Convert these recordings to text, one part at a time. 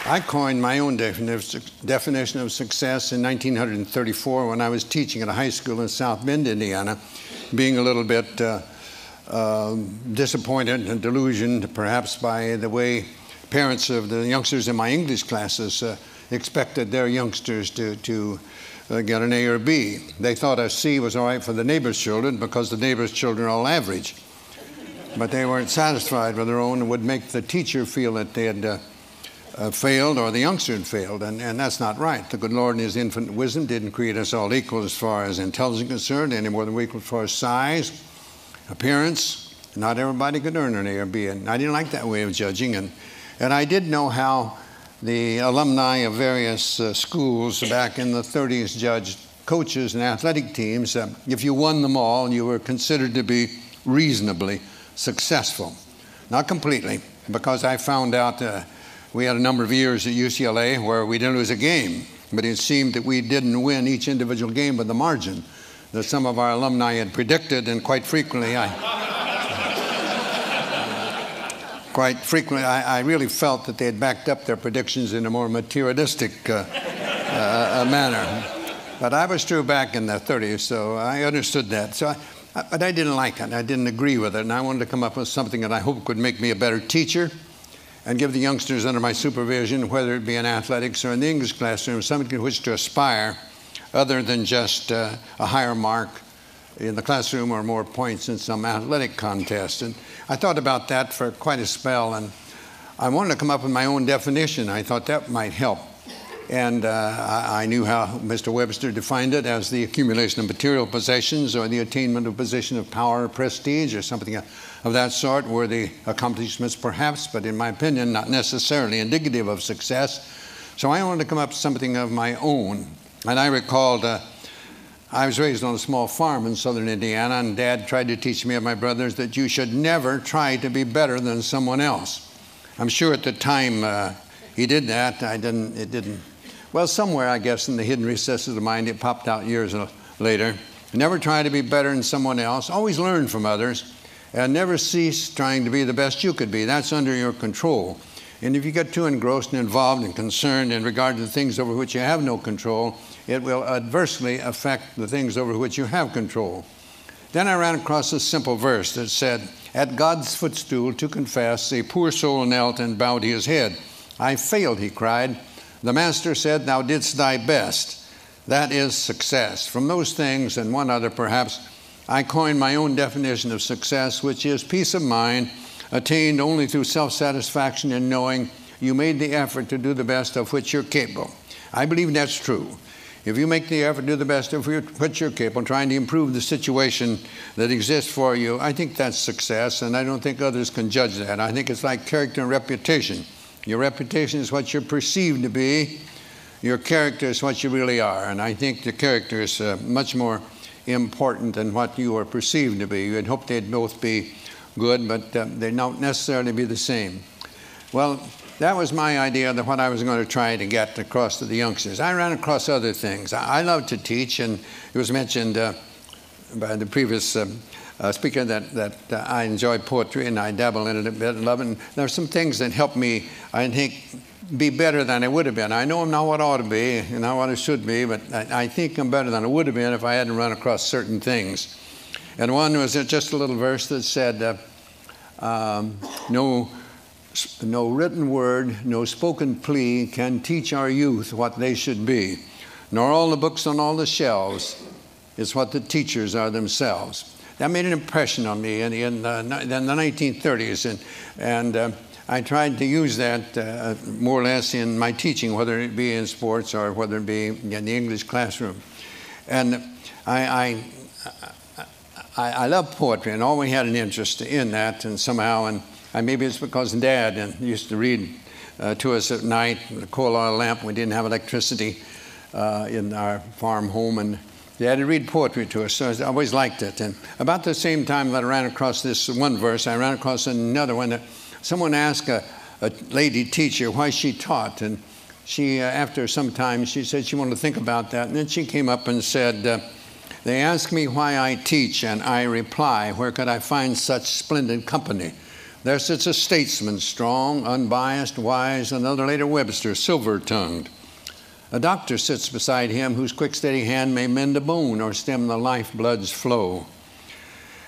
I coined my own definition of success in 1934 when I was teaching at a high school in South Bend, Indiana, being a little bit disappointed and delusioned perhaps by the way parents of the youngsters in my English classes expected their youngsters to get an A or B. They thought a C was all right for the neighbor's children because the neighbor's children are all average. But they weren't satisfied with their own and would make the teacher feel that they had failed or the youngster had failed, and that's not right. The good Lord in His infinite wisdom didn't create us all equal as far as intelligence is concerned, any more than we're equal as far as size, appearance. Not everybody could earn an A or B, and I didn't like that way of judging. And I did know how the alumni of various schools back in the 30s judged coaches and athletic teams. If you won them all, you were considered to be reasonably successful. Not completely, because I found out we had a number of years at UCLA where we didn't lose a game, but it seemed that we didn't win each individual game by the margin that some of our alumni had predicted, and quite frequently I really felt that they had backed up their predictions in a more materialistic manner. But I was true back in the 30s, so I understood that. But I didn't like it. I didn't agree with it, and I wanted to come up with something that I hope would make me a better teacher and give the youngsters under my supervision, whether it be in athletics or in the English classroom, something to which to aspire other than just a higher mark in the classroom or more points in some athletic contest. And I thought about that for quite a spell, and I wanted to come up with my own definition. I thought that might help. And I knew how Mr. Webster defined it as the accumulation of material possessions or the attainment of a position of power or prestige or something of that sort, worthy accomplishments perhaps, but in my opinion, not necessarily indicative of success. So I wanted to come up with something of my own. And I recalled I was raised on a small farm in southern Indiana, and Dad tried to teach me and my brothers that you should never try to be better than someone else. I'm sure at the time he did that. It didn't. Well, somewhere, I guess, in the hidden recesses of the mind, it popped out years later. Never try to be better than someone else. Always learn from others, and never cease trying to be the best you could be. That's under your control. And if you get too engrossed and involved and concerned in regard to the things over which you have no control, it will adversely affect the things over which you have control. Then I ran across a simple verse that said, "At God's footstool to confess, a poor soul knelt and bowed his head. I failed," he cried. "The Master said, thou didst thy best." That is success. From those things and one other perhaps, I coined my own definition of success, which is peace of mind attained only through self-satisfaction in knowing you made the effort to do the best of which you're capable. I believe that's true. If you make the effort to do the best of which you're capable, trying to improve the situation that exists for you, I think that's success, and I don't think others can judge that. I think it's like character and reputation. Your reputation is what you're perceived to be. Your character is what you really are. And I think the character is much more important than what you are perceived to be. You'd hope they'd both be good, but they don't necessarily be the same. Well, that was my idea of what I was going to try to get across to the youngsters. I ran across other things. I love to teach, and it was mentioned by the previous speaker that I enjoy poetry, and I dabble in it a bit and love it. And there are some things that help me, I think, be better than I would have been. I know I'm not what I ought to be and not what I should be, but I think I'm better than I would have been if I hadn't run across certain things. And one was just a little verse that said, no written word, no spoken plea can teach our youth what they should be, nor all the books on all the shelves is what the teachers are themselves. That made an impression on me in the 1930s, and I tried to use that more or less in my teaching, whether it be in sports or whether it be in the English classroom. And I love poetry, and always had an interest in that, and somehow, and maybe it's because Dad used to read to us at night with a coal oil lamp. We didn't have electricity in our farm home, and Dad would read poetry to us, so I always liked it. And about the same time that I ran across this one verse, I ran across another one that someone asked a lady teacher why she taught, and she, after some time, she said she wanted to think about that, and then she came up and said, they ask me why I teach, and I reply, where could I find such splendid company? There sits a statesman, strong, unbiased, wise, another later Webster, silver-tongued. A doctor sits beside him whose quick, steady hand may mend a bone or stem the lifeblood's flow.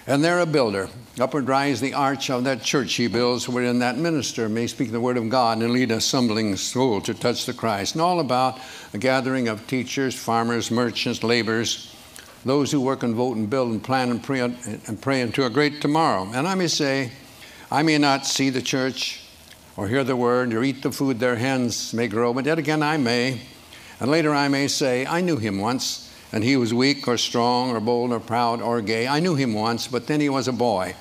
And there a builder, upward rise the arch of that church he builds, wherein that minister may speak the word of God and lead a stumbling soul to touch the Christ. And all about a gathering of teachers, farmers, merchants, laborers, those who work and vote and build and plan and pray into a great tomorrow. And I may say, I may not see the church or hear the word or eat the food their hands may grow, but yet again I may. And later I may say, I knew him once. And he was weak or strong or bold or proud or gay. I knew him once, but then he was a boy.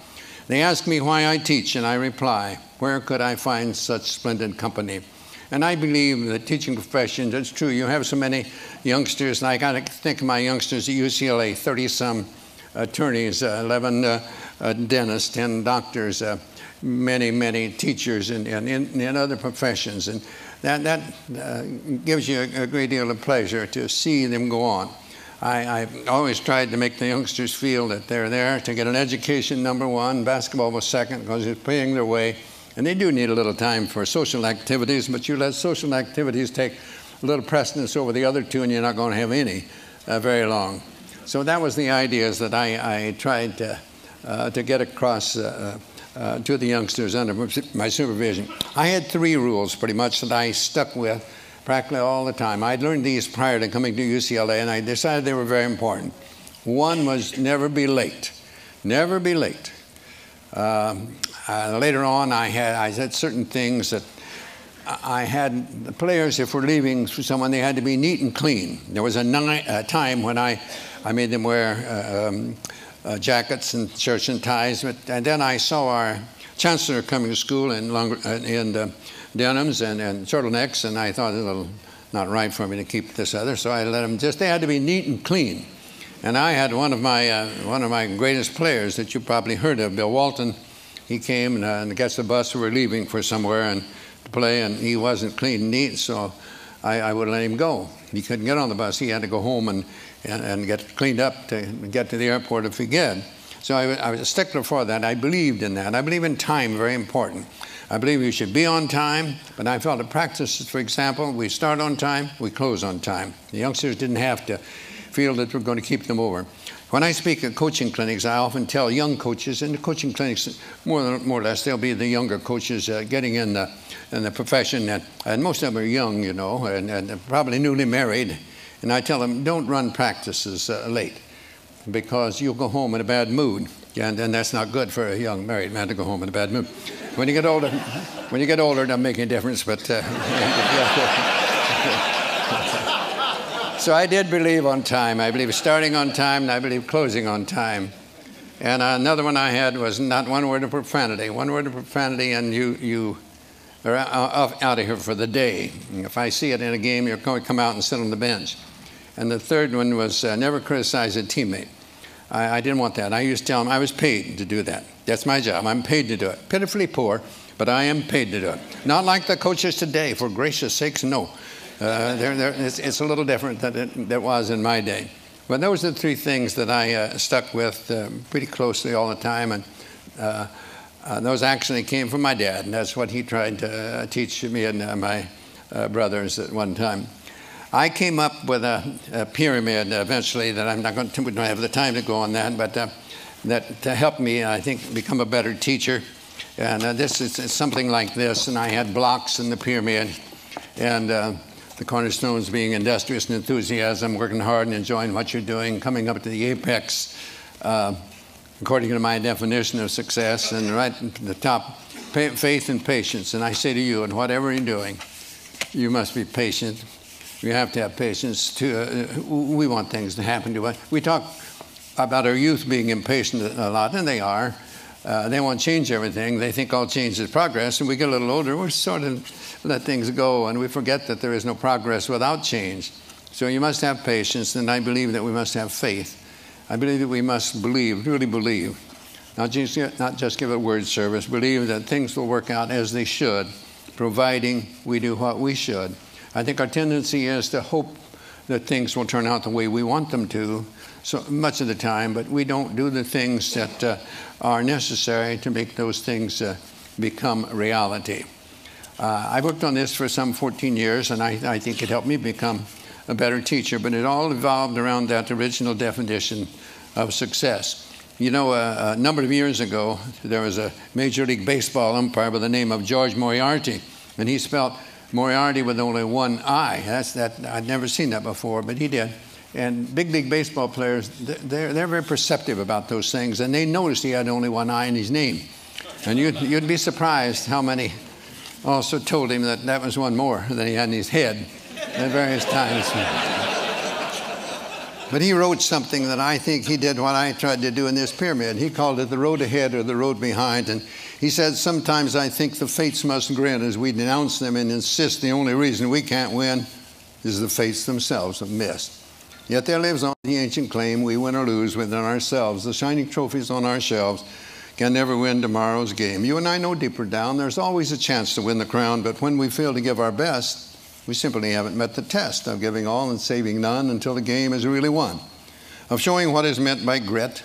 They ask me why I teach, and I reply, where could I find such splendid company? And I believe the teaching profession, it's true, you have so many youngsters, and I got to think of my youngsters at UCLA, 30-some attorneys, 11 dentists, 10 doctors, many teachers in other professions. And that gives you a great deal of pleasure to see them go on. I always tried to make the youngsters feel that they're there to get an education, number one. Basketball was second because it's paying their way. And they do need a little time for social activities, but you let social activities take a little precedence over the other two, and you're not going to have any very long. So that was the ideas that I tried to get across to the youngsters under my supervision. I had 3 rules pretty much that I stuck with practically all the time. I'd learned these prior to coming to UCLA, and I decided they were very important. One was never be late. Never be late. Later on, I had certain things that I had the players, if we're leaving for someone, they had to be neat and clean. There was a time when I made them wear jackets and shirts and ties, and then I saw our chancellor coming to school in denims and turtlenecks, and I thought it was a little not right for me to keep this other, so I let them they had to be neat and clean. And I had one of my greatest players that you probably heard of, Bill Walton. He came and gets the bus. We were leaving for somewhere and to play, and he wasn't clean and neat, so I would let him go. He couldn't get on the bus. He had to go home and get cleaned up to get to the airport if he could. So I was a stickler for that. I believed in that. I believe in time, very important. I believe you should be on time, but I felt at practice, for example, we start on time, we close on time. The youngsters didn't have to feel that we're going to keep them over. When I speak at coaching clinics, I often tell young coaches, in the coaching clinics, more or less, they'll be the younger coaches getting in the profession, and most of them are young, you know, and probably newly married. And I tell them, don't run practices late, because you'll go home in a bad mood, and that's not good for a young married man to go home in a bad mood. When you get older, it doesn't make any difference. But so I did believe on time. I believe starting on time, and I believe closing on time. And another one I had was not one word of profanity. One word of profanity, and you are out of here for the day. If I see it in a game, you're going to come out and sit on the bench. And the third one was never criticize a teammate. I didn't want that. I used to tell them I was paid to do that. That's my job. I'm paid to do it. Pitifully poor, but I am paid to do it. Not like the coaches today, for gracious sakes, no. It's a little different than it was in my day. But those are the 3 things that I stuck with pretty closely all the time. And those actually came from my dad, and that's what he tried to teach me and my brothers at one time. I came up with a pyramid eventually that I'm not going to, we don't have the time to go on that, but that to help me, I think, become a better teacher. And this is something like this, and I had blocks in the pyramid, and the cornerstones being industrious and enthusiasm, working hard and enjoying what you're doing, coming up to the apex, according to my definition of success, and right at the top, faith and patience. And I say to you, in whatever you're doing, you must be patient. You have to have patience. We want things to happen to us. We talk about our youth being impatient a lot, and they are. They want to change everything. They think all change is progress. And we get a little older, we sort of let things go, and we forget that there is no progress without change. So you must have patience, and I believe that we must have faith. I believe that we must believe, really believe, not just give a word service, believe that things will work out as they should, providing we do what we should. I think our tendency is to hope that things will turn out the way we want them to so much of the time, but we don't do the things that are necessary to make those things become reality. I worked on this for some 14 years, and I think it helped me become a better teacher, but it all evolved around that original definition of success. You know, a number of years ago, there was a Major League Baseball umpire by the name of George Moriarty, and he spelled Moriarty with only one I. I'd never seen that before, but he did. And big league baseball players, they're very perceptive about those things, and they noticed he had only one I in his name. And you'd be surprised how many also told him that that was one more than he had in his head at various times. But he wrote something that I think he did what I tried to do in this pyramid. He called it the road ahead or the road behind. And he said, sometimes I think the fates must grin as we denounce them and insist the only reason we can't win is the fates themselves have missed. Yet there lives on the ancient claim, we win or lose within ourselves. The shining trophies on our shelves can never win tomorrow's game. You and I know deeper down there's always a chance to win the crown, but when we fail to give our best, we simply haven't met the test of giving all and saving none until the game is really won, of showing what is meant by grit,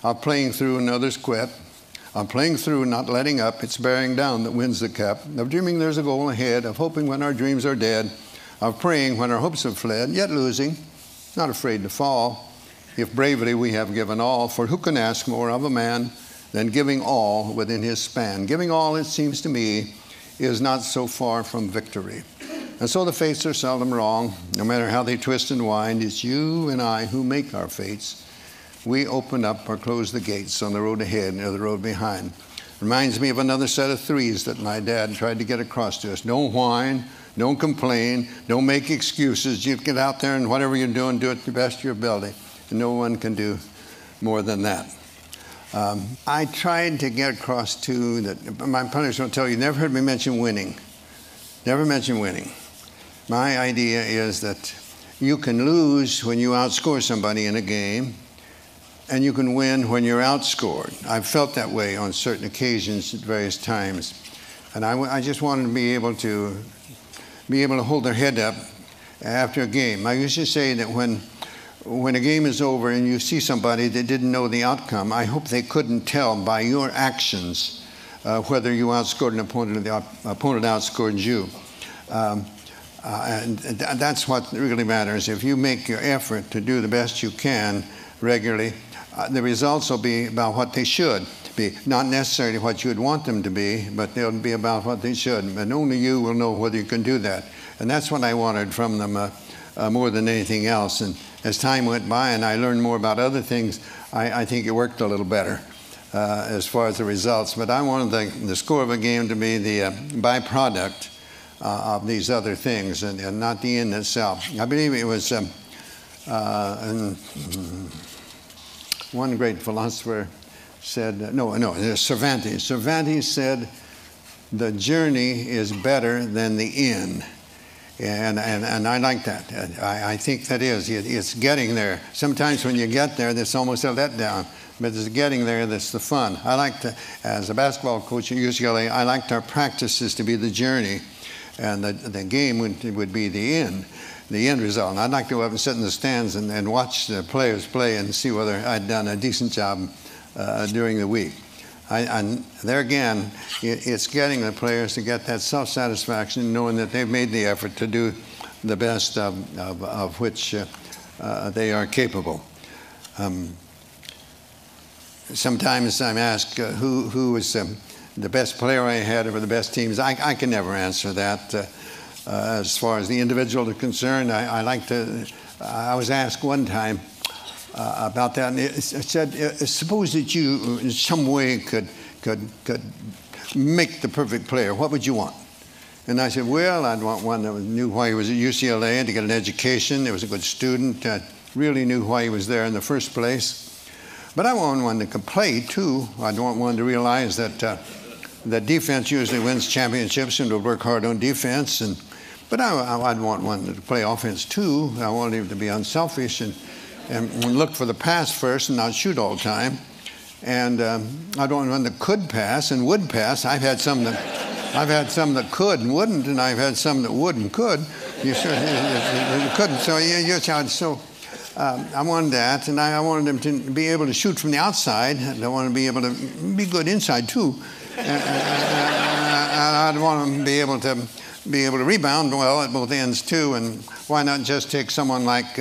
of playing through and others quit, of playing through, not letting up, it's bearing down that wins the cup, of dreaming there's a goal ahead, of hoping when our dreams are dead, of praying when our hopes have fled, yet losing, not afraid to fall, if bravely we have given all, for who can ask more of a man than giving all within his span? Giving all, it seems to me, is not so far from victory. And so the fates are seldom wrong. No matter how they twist and wind, it's you and I who make our fates. We open up or close the gates on the road ahead or the road behind. Reminds me of another set of threes that my dad tried to get across to us. Don't whine, don't complain, don't make excuses. You get out there and whatever you're doing, do it to the best of your ability. And no one can do more than that. I tried to get across to that. My punish will tell you, never heard me mention winning. Never mention winning. My idea is that you can lose when you outscore somebody in a game, and you can win when you're outscored. I've felt that way on certain occasions at various times. And I just wanted to be able to hold their head up after a game. I used to say that when a game is over and you see somebody that didn't know the outcome, I hope they couldn't tell by your actions whether you outscored an opponent or the opponent outscored you. And that's what really matters. If you make your effort to do the best you can regularly, the results will be about what they should be. Not necessarily what you would want them to be, but they'll be about what they should. And only you will know whether you can do that. And that's what I wanted from them more than anything else. And as time went by and I learned more about other things, I think it worked a little better as far as the results. But I wanted the score of a game to be the byproduct of these other things and not the end itself. I believe it was one great philosopher said, Cervantes. Cervantes said, the journey is better than the end. And I like that. I think that is. It's getting there. Sometimes when you get there, that's almost a letdown. But it's getting there that's the fun. I like to, as a basketball coach at UCLA, I liked our practices to be the journey. And the game would be the end result. And I'd like to go up and sit in the stands and watch the players play and see whether I'd done a decent job during the week. And there again, it's getting the players to get that self-satisfaction, knowing that they've made the effort to do the best of which they are capable. Sometimes I'm asked who was the best player I had over the best teams. I can never answer that. As far as the individual is concerned, I was asked one time about that, and it said, suppose that you in some way could make the perfect player, what would you want? And I said, well, I'd want one that knew why he was at UCLA and to get an education, that was a good student, really knew why he was there in the first place. But I want one that could play too. I'd want one to realize that that defense usually wins championships and to work hard on defense. But I'd want one to play offense too. I want him to be unselfish and look for the pass first and not shoot all the time. And I'd want one that could pass and would pass. I've had some that could and wouldn't, and I've had some that would and could. You couldn't. So I wanted that, and I wanted him to be able to shoot from the outside. I want to be able to be good inside too. I'd want them to be able to rebound well at both ends too. And why not just take someone like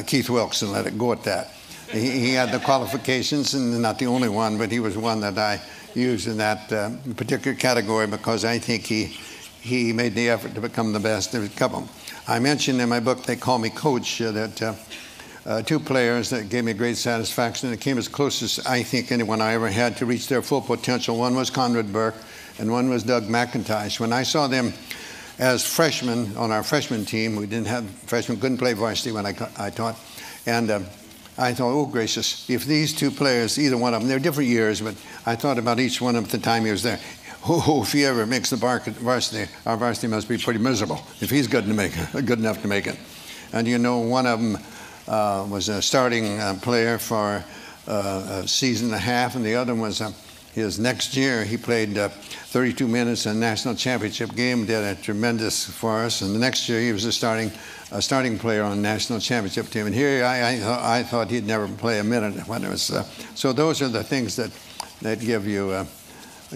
Keith Wilkes and let it go at that? He had the qualifications, and not the only one, but he was one that I used in that particular category because I think he made the effort to become the best. There's a couple. I mentioned in my book, They Call Me Coach, that two players that gave me great satisfaction, and it came as close as I think anyone I ever had to reach their full potential. One was Conrad Burke, and one was Doug McIntosh. When I saw them as freshmen on our freshman team, we didn't have freshmen, couldn't play varsity when I taught, and I thought, oh gracious, if these two players, either one of them, they're different years, but I thought about each one of them at the time he was there. Oh, if he ever makes the varsity, our varsity must be pretty miserable if he's good enough to make it. And you know, one of them was a starting player for a season and a half, and the other one was his next year. He played 32 minutes in a national championship game, did a tremendous for us. And the next year he was a starting player on a national championship team. And here I thought he'd never play a minute when it was. So those are the things that give you a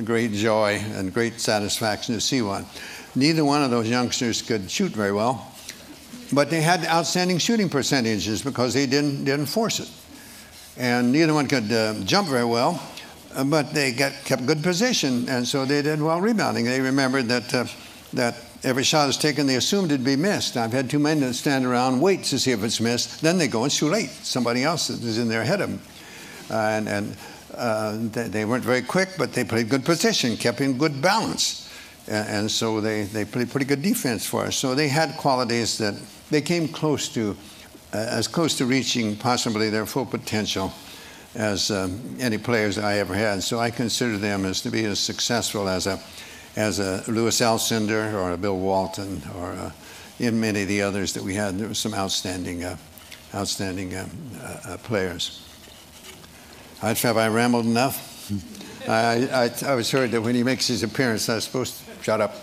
great joy and great satisfaction to see one. Neither one of those youngsters could shoot very well, but they had outstanding shooting percentages because they didn't force it. And neither one could jump very well, but they kept good position, and so they did well rebounding. They remembered that every shot is taken, they assumed it'd be missed. I've had two men that stand around, wait to see if it's missed, then they go and shoot late. Somebody else is in there ahead of them. They weren't very quick, but they played good position, kept in good balance. And so they played pretty good defense for us. So they had qualities that they came close to, as close to reaching possibly their full potential as any players I ever had. So I consider them as to be as successful as a Louis Alcindor or a Bill Walton or in many of the others that we had. There were some outstanding players. Have I rambled enough? I was heard that when he makes his appearance, I'm supposed to shut up.